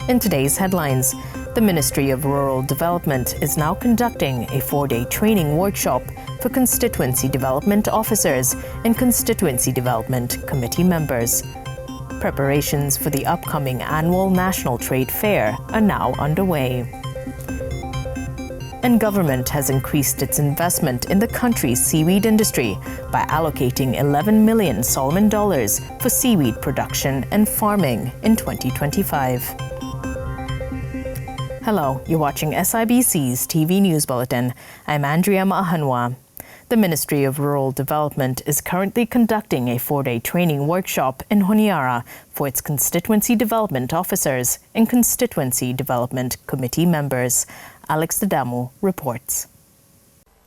In today's headlines, the Ministry of Rural Development is now conducting a 4-day training workshop for constituency development officers and constituency development committee members. Preparations for the upcoming annual National Trade Fair are now underway. And government has increased its investment in the country's seaweed industry by allocating $11 million Solomon dollars for seaweed production and farming in 2025. Hello, you're watching SIBC's TV News Bulletin. I'm Andrea Mahanwa. The Ministry of Rural Development is currently conducting a 4-day training workshop in Honiara for its constituency development officers and constituency development committee members. Alex Dadamu reports.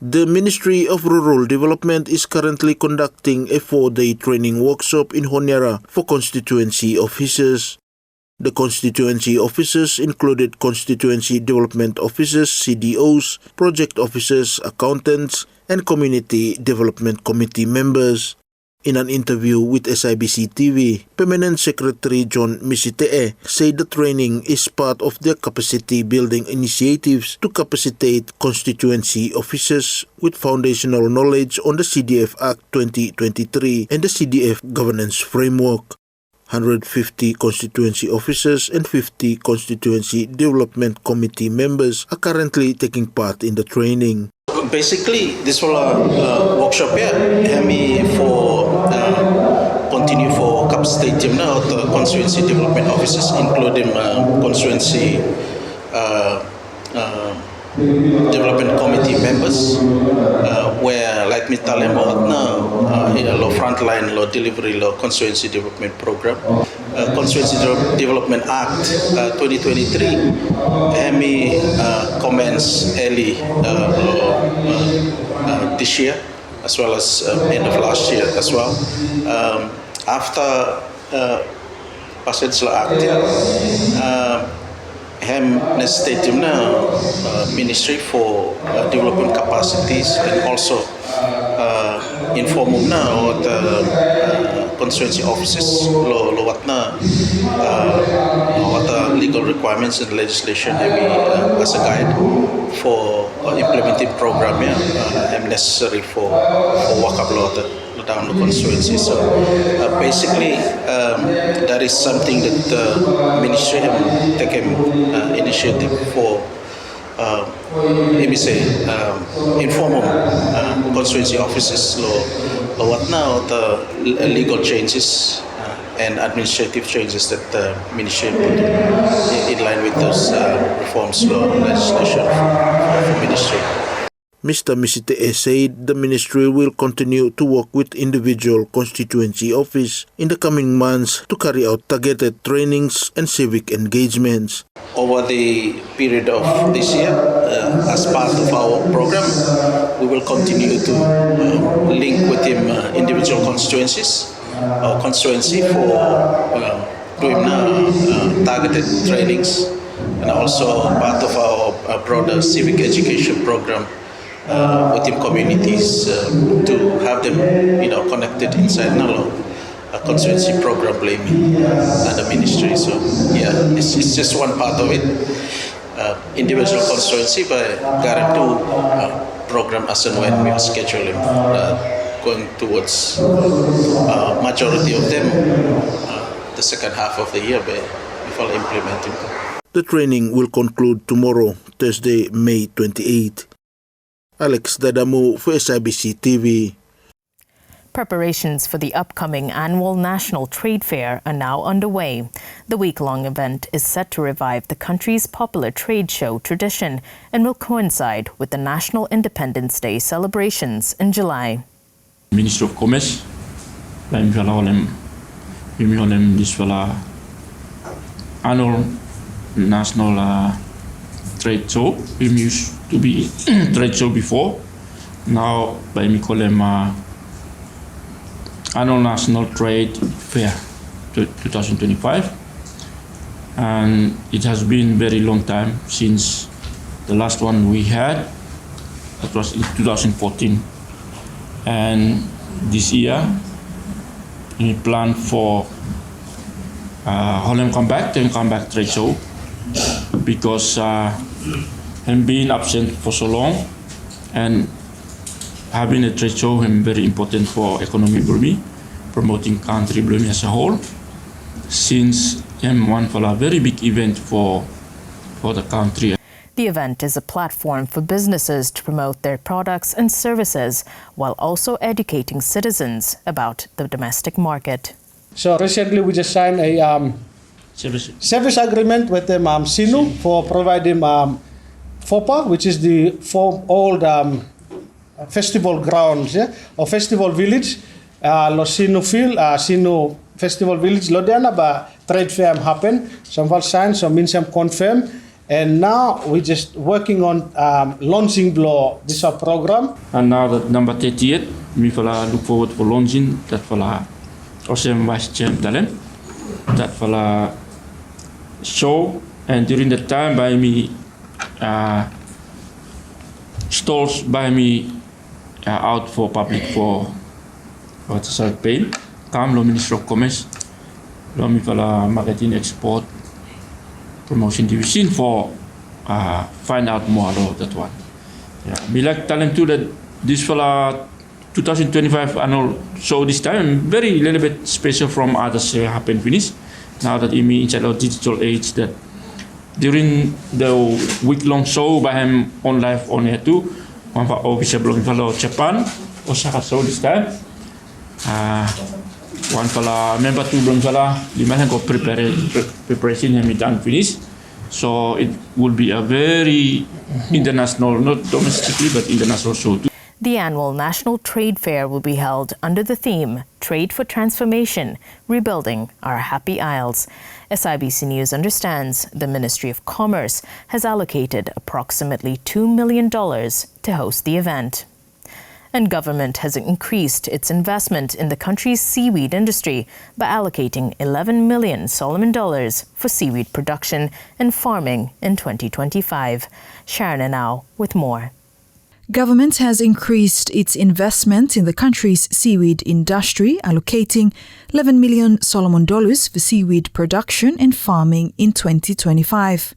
The Ministry of Rural Development is currently conducting a 4-day training workshop in Honiara for constituency officers. The constituency officers included constituency development officers, CDOs, project officers, accountants, and community development committee members. In an interview with SIBC TV, Permanent Secretary John Misitee said the training is part of their capacity building initiatives to capacitate constituency officers with foundational knowledge on the CDF Act 2023 and the CDF governance framework. 150 constituency officers and 50 constituency development committee members are currently taking part in the training. Basically, this will workshop here, for continue for capacity now the constituency development officers, including constituency development committee members, where like me tell them law frontline law delivery law constituency development program, constituency development act 2023 commence early this year as well as end of last year as well. After passage law act stadium now Ministry for developing capacities and also inform now the constituency offices what legal requirements and legislation as a guide for implementing program necessary for work upload down the constituency. So basically that is something that the ministry have taken initiative for informal constituency offices what now the legal changes and administrative changes that the ministry put in line with those reforms law legislation for ministry. Mr. Misitee said the ministry will continue to work with individual constituency office in the coming months to carry out targeted trainings and civic engagements. Over the period of this year, as part of our program, we will continue to link with him individual constituencies or constituency for doing targeted trainings, and also part of our broader civic education program within communities to have them, connected inside a constituency program blaming the ministry. So it's just one part of it. Individual constituency by guarantee program as and when we are scheduling, going towards majority of them the second half of the year before implementing them. The training will conclude tomorrow, Thursday, May 28. Alex Dadamu for SIBC TV. Preparations for the upcoming annual National Trade Fair are now underway. The week-long event is set to revive the country's popular trade show tradition and will coincide with the National Independence Day celebrations in July. Minister of Commerce, this annual National Trade Show. We used to be trade show before. Now, by me call them Annual National Trade Fair 2025, and it has been very long time since the last one we had. That was in 2014, and this year we plan for Holland Comeback trade show because him being absent for so long and having a trade show him very important for economy Burmese, promoting country Burmese as a whole, since him one for a very big event for the country. The event is a platform for businesses to promote their products and services while also educating citizens about the domestic market. So recently we just signed a service agreement with the Sinu for providing FOPA, which is the old festival grounds, or festival village, Lo Sinu Field, Sinu Festival Village, Lodiana, but trade fair happen. Some will sign, some means some confirm. And now we're just working on launching this program. And now that number 38, we look forward for launching that Osem Vice Chair Talent, that show. And during that time, by me, stalls by me out for public for what's our pay. Come, lo Minister of Commerce, lo mi marketing export promotion division for find out more about that one. Yeah, we like telling too that this 2025 annual show this time very little bit special from others happen finish. Now that in inside of digital age that during the week-long show by him on live on air too, one for official belong fellow Japan, Osaka show this time. One fella member two belum salah lima go preparation yang done finish, so it will be a very international, not domestically but international show too. The annual National Trade Fair will be held under the theme Trade for Transformation, Rebuilding Our Happy Isles. SIBC News understands the Ministry of Commerce has allocated approximately $2 million to host the event. And government has increased its investment in the country's seaweed industry by allocating 11 million Solomon dollars for seaweed production and farming in 2025. Sharon Anau with more. Government has increased its investment in the country's seaweed industry, allocating 11 million Solomon dollars for seaweed production and farming in 2025.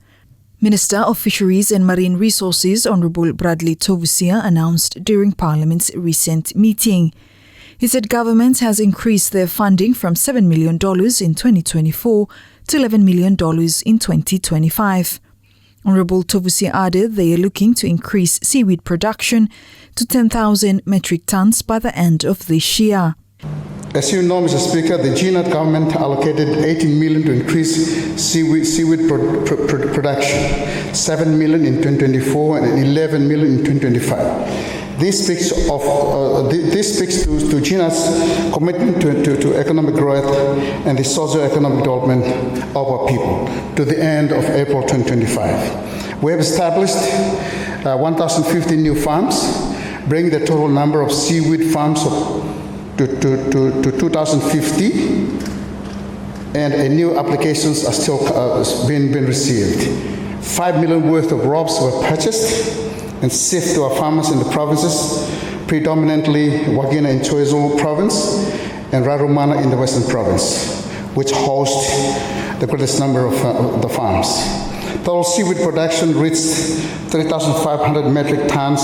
Minister of Fisheries and Marine Resources Honourable Bradley Tovusia announced during Parliament's recent meeting. He said government has increased their funding from $7 million in 2024 to $11 million in 2025. Honourable Tovusia added they are looking to increase seaweed production to 10,000 metric tons by the end of this year. As you know, Mr. Speaker, the GNAT government allocated 18 million to increase seaweed production, 7 million in 2024 and 11 million in 2025. This speaks to GNAT's commitment to economic growth and the socio-economic development of our people to the end of April 2025. We have established 1,050 new farms, bringing the total number of seaweed farms to 2,050, and new applications are still being received. 5 million worth of ropes were purchased and shipped to our farmers in the provinces, predominantly Wagina in Choiseul province and Rarumana in the Western province, which host the greatest number of the farms. Total seaweed production reached 3,500 metric tons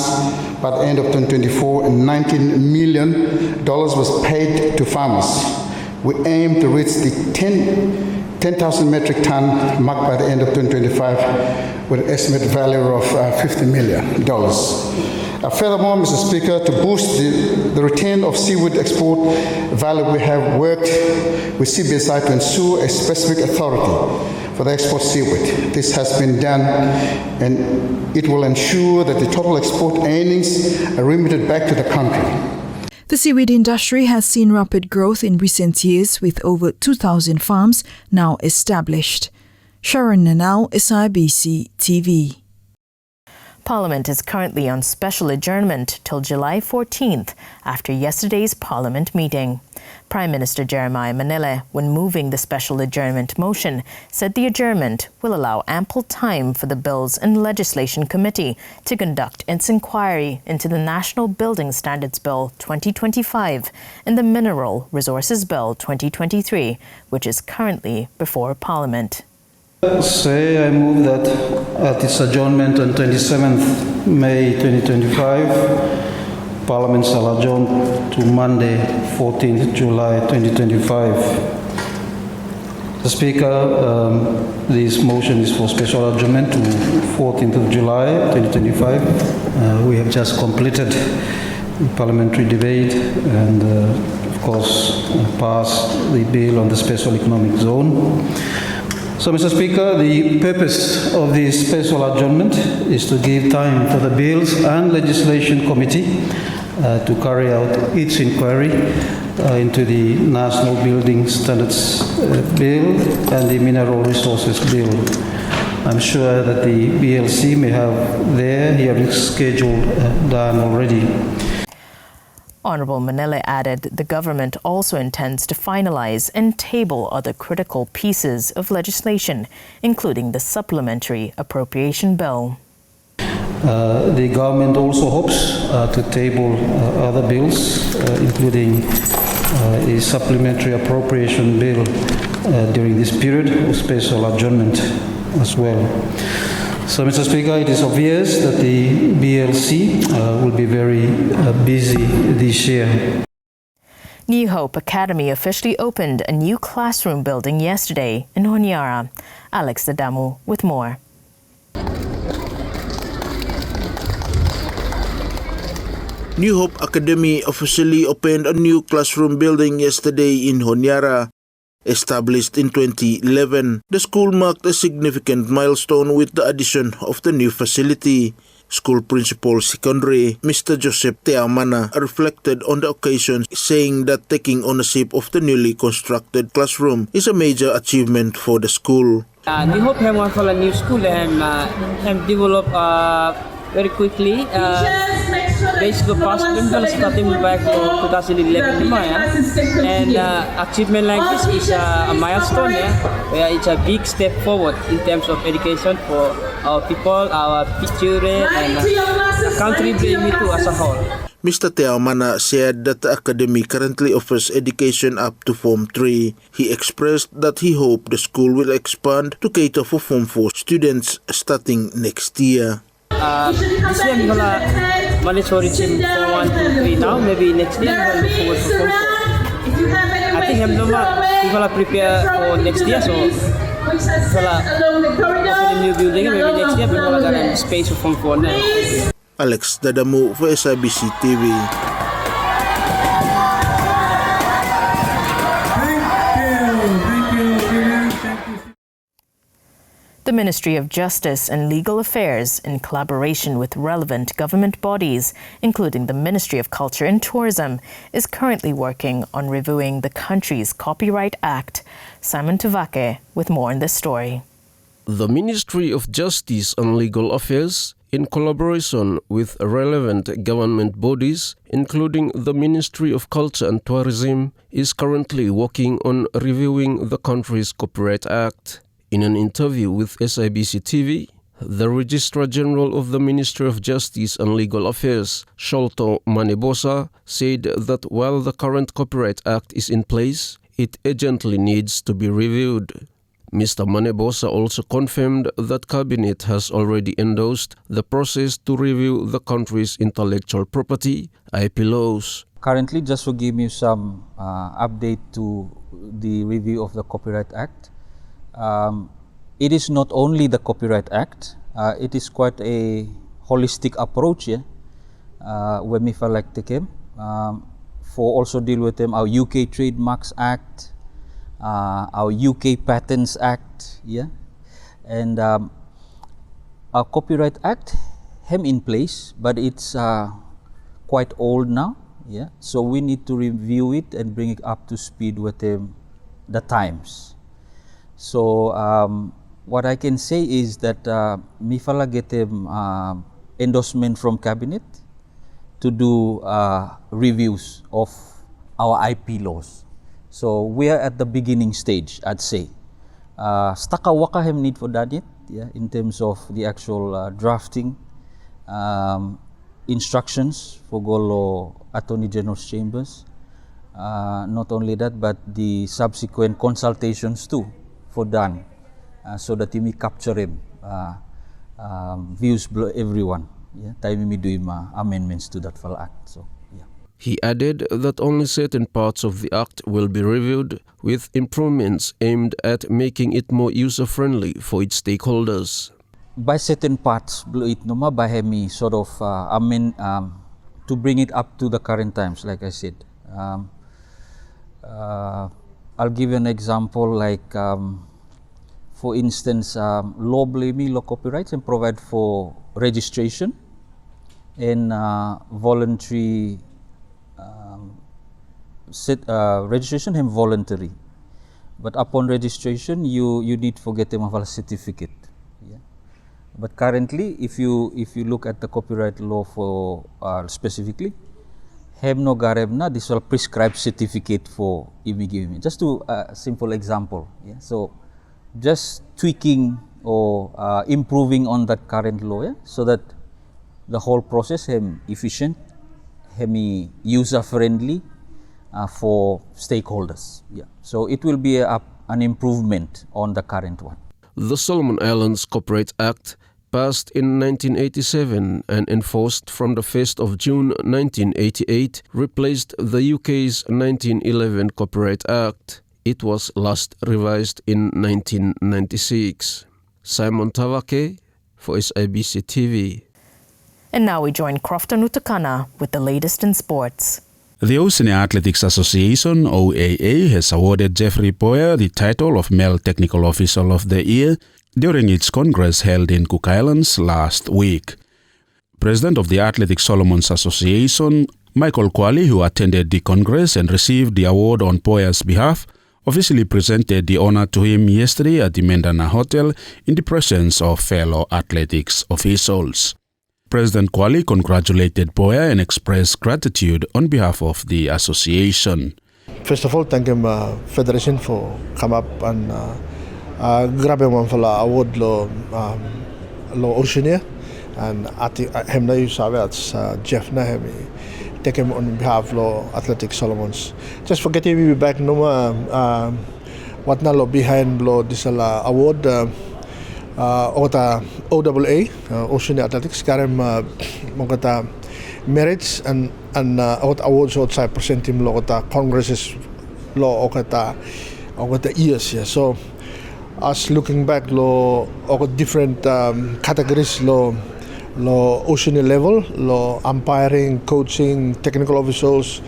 by the end of 2024, and $19 million was paid to farmers. We aim to reach the 10,000 metric ton mark by the end of 2025 with an estimated value of $50 million. Furthermore, Mr. Speaker, to boost the return of seaweed export value, we have worked with CBSI to ensure a specific authority for the export seaweed. This has been done, and it will ensure that the total export earnings are remitted back to the country. The seaweed industry has seen rapid growth in recent years, with over 2,000 farms now established. Sharon Nanau, SIBC TV. Parliament is currently on special adjournment till July 14th after yesterday's Parliament meeting. Prime Minister Jeremiah Manile, when moving the special adjournment motion, said the adjournment will allow ample time for the Bills and Legislation Committee to conduct its inquiry into the National Building Standards Bill 2025 and the Mineral Resources Bill 2023, which is currently before Parliament. I move that at its adjournment on 27th May 2025, Parliament shall adjourn to Monday, 14th July 2025. The Speaker, this motion is for special adjournment to 14th of July 2025. We have just completed the parliamentary debate and, of course, passed the bill on the special economic zone. So, Mr. Speaker, the purpose of this special adjournment is to give time for the Bills and Legislation Committee to carry out its inquiry into the National Building Standards Bill and the Mineral Resources Bill. I'm sure that the BLC may have their hearing schedule done already. Honourable Manile added the government also intends to finalise and table other critical pieces of legislation, including the Supplementary Appropriation Bill. The government also hopes to table other bills, including a supplementary appropriation bill during this period of special adjournment as well. So, Mr. Speaker, it is obvious that the BLC will be very busy this year. New Hope Academy officially opened a new classroom building yesterday in Honiara. Alex Dadamu with more. New Hope Academy officially opened a new classroom building yesterday in Honiara. Established in 2011, the school marked a significant milestone with the addition of the new facility. School Principal Secondary, Mr. Joseph Teamana, reflected on the occasion, saying that taking ownership of the newly constructed classroom is a major achievement for the school. New Hope have one for a new school and have developed very quickly. Basically, past starting back to 2011, and achievement like this is a milestone, where it's a big step forward in terms of education for our people, our children, and the country bringing it to as a whole. Mr. Teamana said that the academy currently offers education up to Form 3. He expressed that he hoped the school will expand to cater for Form 4 students starting next year. This year we're gonna manage for reaching Form 1, 2, 3 now. Maybe next year we're gonna look forward to Form 4. I think we're gonna prepare for next year, so we're gonna open a new building. Maybe next year we're gonna get a space for Form 4 now. Alex Dadamu for SIBC TV. The Ministry of Justice and Legal Affairs, in collaboration with relevant government bodies, including the Ministry of Culture and Tourism, is currently working on reviewing the country's Copyright Act. Simon Tuvake with more on this story. The Ministry of Justice and Legal Affairs, in collaboration with relevant government bodies, including the Ministry of Culture and Tourism, is currently working on reviewing the country's Copyright Act. In an interview with SIBC TV, the Registrar General of the Ministry of Justice and Legal Affairs, Sholto Manebosa, said that while the current Copyright Act is in place, it urgently needs to be reviewed. Mr. Manebosa also confirmed that Cabinet has already endorsed the process to review the country's intellectual property IP laws. Currently, just to give you some update to the review of the Copyright Act, it is not only the Copyright Act, it is quite a holistic approach when we like to came for also deal with them our UK Trademarks Act, our UK Patents Act, and our Copyright Act hem in place, but it's quite old now, so we need to review it and bring it up to speed with the times. So what I can say is that Mifala get endorsement from Cabinet to do reviews of our IP laws. So we are at the beginning stage, I'd say. Staka waka hem need for that in terms of the actual drafting instructions for Golo Attorney General's chambers. Not only that, but the subsequent consultations too for done so that we capture him views everyone. Yeah, time we do amendments to that file act. So yeah. He added that only certain parts of the act will be reviewed, with improvements aimed at making it more user-friendly for its stakeholders. By certain parts, by me sort of amend to bring it up to the current times. Like I said, I'll give you an example. Like for instance, law blaming, law copyrights, and provide for registration and voluntary registration and voluntary. But upon registration, you need to get them a certificate. Yeah. But currently, if you look at the copyright law for specifically, no garebna this will prescribe certificate for imigimi. Just to a simple example. Yeah. So just tweaking or improving on that current law, yeah, so that the whole process efficient, user friendly for stakeholders. Yeah. So it will be an improvement on the current one. The Solomon Islands Copyright Act, passed in 1987 and enforced from the 1st of June 1988, replaced the UK's 1911 Copyright Act. It was last revised in 1996. Simon Tavake for SIBC TV. And now we join Crofton Utakana with the latest in sports. The Oceania Athletics Association, OAA, has awarded Jeffrey Boyer the title of Male Technical Official of the Year during its congress held in Cook Islands last week. President of the Athletics Solomons Association, Michael Kwali, who attended the congress and received the award on Boyer's behalf, officially presented the honor to him yesterday at the Mendana Hotel in the presence of fellow athletics officials. President Kwali congratulated Boyer and expressed gratitude on behalf of the association. First of all, thank you, Federation, for come up and grabbing one for the award lo Oceania, and I think him na you sabi at Jeff na him take him on behalf of Athletics Solomons. Just forgetting we be back no what na lo behind lo this award. Ota OAA, Oceania Athletics, karem mga merits and awards outside presenting lo kata congresses lo kata years. Yeah. So as looking back lo different categories lo Oceania level, lo umpiring, coaching, technical officials,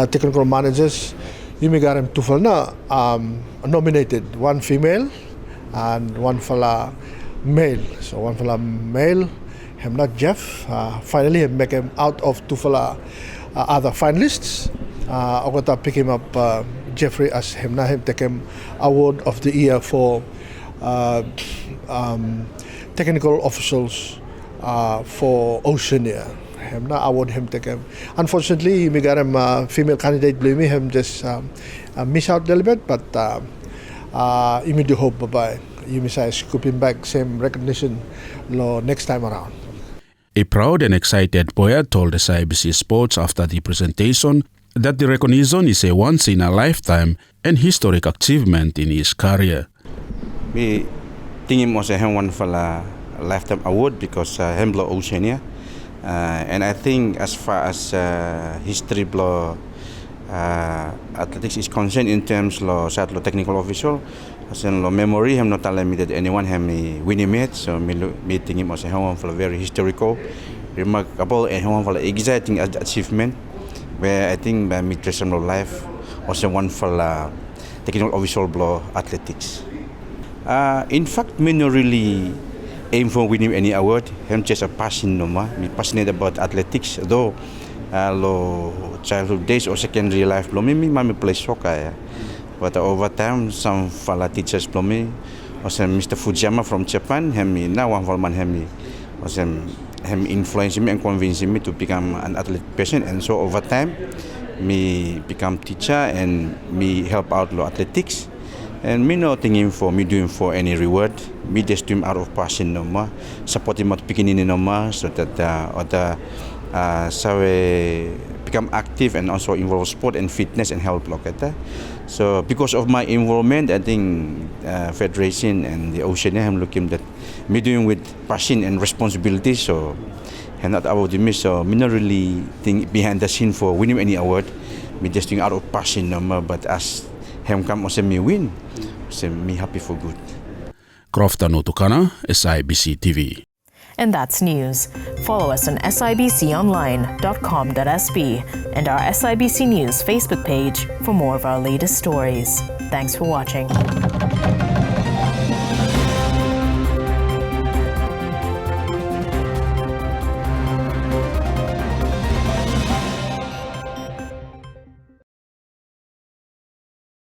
technical managers, you may karem tufal na nominated, one female and one fella male. So one fella male, him not Jeff. Finally, he make him out of two fella other finalists. I got to pick him up Jeffrey as him na him take him award of the year for technical officials for Oceania. Him na award him take him. Unfortunately, we got him female candidate. Blame me, him just miss out a little bit, but. You may do hope bye-bye. You may say scooping back same recognition next time around. A proud and excited Boyer told SIBC Sports after the presentation that the recognition is a once-in-a-lifetime and historic achievement in his career. We think him was one for a lifetime award because him blow Oceania, and I think as far as history blow athletics is concerned in terms of technical official, as in memory, I'm not limited anyone have me winning match, so me think him as one for a very historical, remarkable, and one for exciting achievement, where I think by me personal life was one for technical official blow athletics. In fact, me not really aim for winning any award. I'm just a passion, me passionate about athletics, though. Childhood days or secondary life, me play soccer. But over time, some fella teachers me, was Mr. Fujiyama from Japan. Him now one for man him was him influencing me and convincing me to become an athlete person. And so over time, me become teacher and me help out athletics. And me not thinking for me doing for any reward. Me just doing out of passion supporting my beginning so that so become active and also involve sport and fitness and health. So because of my involvement, I think Federation and the Oceania, I'm looking that me doing with passion and responsibility. So, I'm not about the miss. So, me not really think behind the scene for winning any award. Me just doing out of passion, but as him come also me win, so me happy for good. Crofton Utukana, SIBC TV. And that's news. Follow us on sibconline.com.sb and our SIBC News Facebook page for more of our latest stories. Thanks for watching.